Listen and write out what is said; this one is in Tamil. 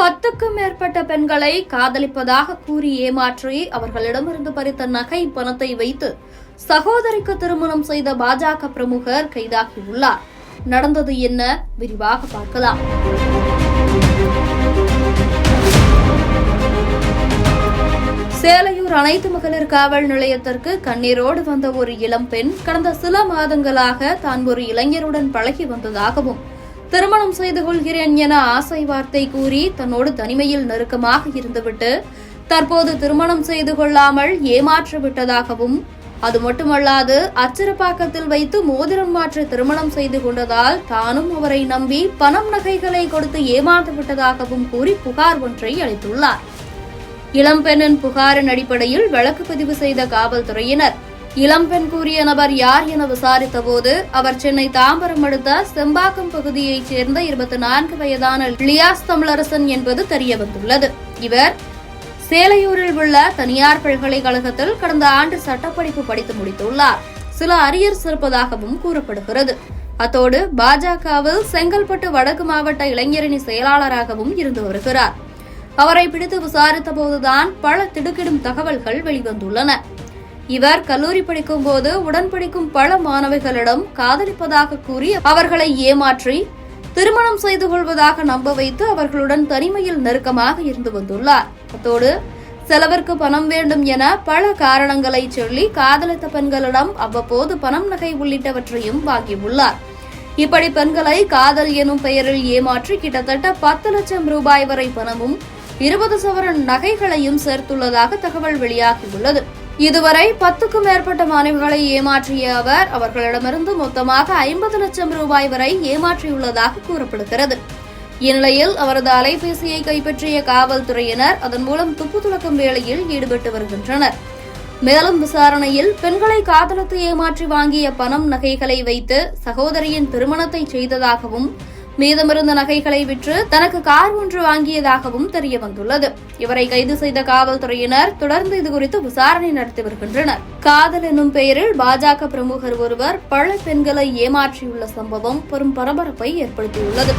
10க்கும் மேற்பட்ட பெண்களை காதலிப்பதாக கூறி ஏமாற்றி அவர்களிடமிருந்து பறித்த நகை பணத்தை வைத்து சகோதரிக்கு திருமணம் செய்த பாஜக பிரமுகர் கைதாகியுள்ளார். நடந்தது என்ன? விரிவாக பார்க்கலாம். சேலையூர் அனைத்து மகளிர் காவல் நிலையத்திற்கு கண்ணீரோடு வந்த ஒரு இளம்பெண் கடந்த சில மாதங்களாக தான் ஒரு இளைஞருடன் பழகி வந்ததாகவும் திருமணம் செய்து கொள்கிறேன் என ஆசை வார்த்தை கூறி தன்னோடு தனிமையில் நெருக்கமாக இருந்துவிட்டு தற்போது திருமணம் செய்து கொள்ளாமல் ஏமாற்றி விட்டதாகவும், அது மட்டுமல்லாது அச்சிறுபாக்கத்தில் வைத்து மோதிரம் மாற்றி திருமணம் செய்து கொண்டதால் தானும் அவரை நம்பி பணம் நகைகளை கொடுத்து ஏமாந்து விட்டதாகவும் கூறி புகார் ஒன்றை அளித்துள்ளார். இளம்பெண்ணின் புகாரின் அடிப்படையில் வழக்கு பதிவு செய்த காவல்துறையினர் இளம்பெண் கூறிய நபர் யார் என விசாரித்தபோது அவர் சென்னை தாம்பரம் அடுத்த செம்பாக்கம் பகுதியைச் சேர்ந்த 24 வயதான லியாஸ் தமிழரசன் என்பது தெரியவந்துள்ளது. இவர் சேலையூரில் உள்ள தனியார் பல்கலைக்கழகத்தில் கடந்த ஆண்டு சட்டப்படிப்பு படித்து முடித்துள்ளார். சில அரியர்ஸ் இருப்பதாகவும் கூறப்படுகிறது. அத்தோடு பாஜகவில் செங்கல்பட்டு வடக்கு மாவட்ட இளைஞரணி செயலாளராகவும் இருந்து வருகிறார். அவரை பிடித்து விசாரித்த போதுதான் பல திடுக்கிடும் தகவல்கள் வெளிவந்துள்ளன. இவர் கல்லூரி படிக்கும் போது உடன் படிக்கும் பல மாணவிகளிடம் காதலிப்பதாக கூறி அவர்களை ஏமாற்றி திருமணம் செய்து கொள்வதாக நம்ப வைத்து அவர்களுடன் தனிமையில் நெருக்கமாக இருந்து வந்துள்ளார். அத்தோடு செலவிற்கு பணம் வேண்டும் என பல காரணங்களை சொல்லி காதலித்த பெண்களிடம் அவ்வப்போது பணம் நகை உள்ளிட்டவற்றையும் வாங்கியுள்ளார். இப்படி பெண்களை காதல் எனும் பெயரில் ஏமாற்றி கிட்டத்தட்ட 10 லட்சம் ரூபாய் வரை பணமும் 20 சவரன் நகைகளையும் சேர்த்துள்ளதாக தகவல் வெளியாகியுள்ளது. இதுவரை 10க்கும் மேற்பட்ட மாணவிகளை ஏமாற்றிய அவர் அவர்களிடமிருந்து மொத்தமாக 50 லட்சம் ரூபாய் வரை ஏமாற்றியுள்ளதாக கூறப்படுகிறது. இந்நிலையில் அவரது அலைபேசியை கைப்பற்றிய காவல்துறையினர் அதன் மூலம் துப்பு துலக்கும் வேளையில் ஈடுபட்டு வருகின்றனர். மேலும் விசாரணையில் பெண்களை காதலித்து ஏமாற்றி வாங்கிய பணம் நகைகளை வைத்து சகோதரியின் திருமணத்தை செய்ததாகவும் மீதமிருந்த நகைகளை விற்று தனக்கு கார் ஒன்று வாங்கியதாகவும் தெரியவந்துள்ளது. இவரை கைது செய்த காவல்துறையினர் தொடர்ந்து இதுகுறித்து விசாரணை நடத்தி வருகின்றனர். காதல் எனும் பெயரில் பாஜக பிரமுகர் ஒருவர் பல பெண்களை ஏமாற்றியுள்ள சம்பவம் பெரும் பரபரப்பை ஏற்படுத்தியுள்ளது.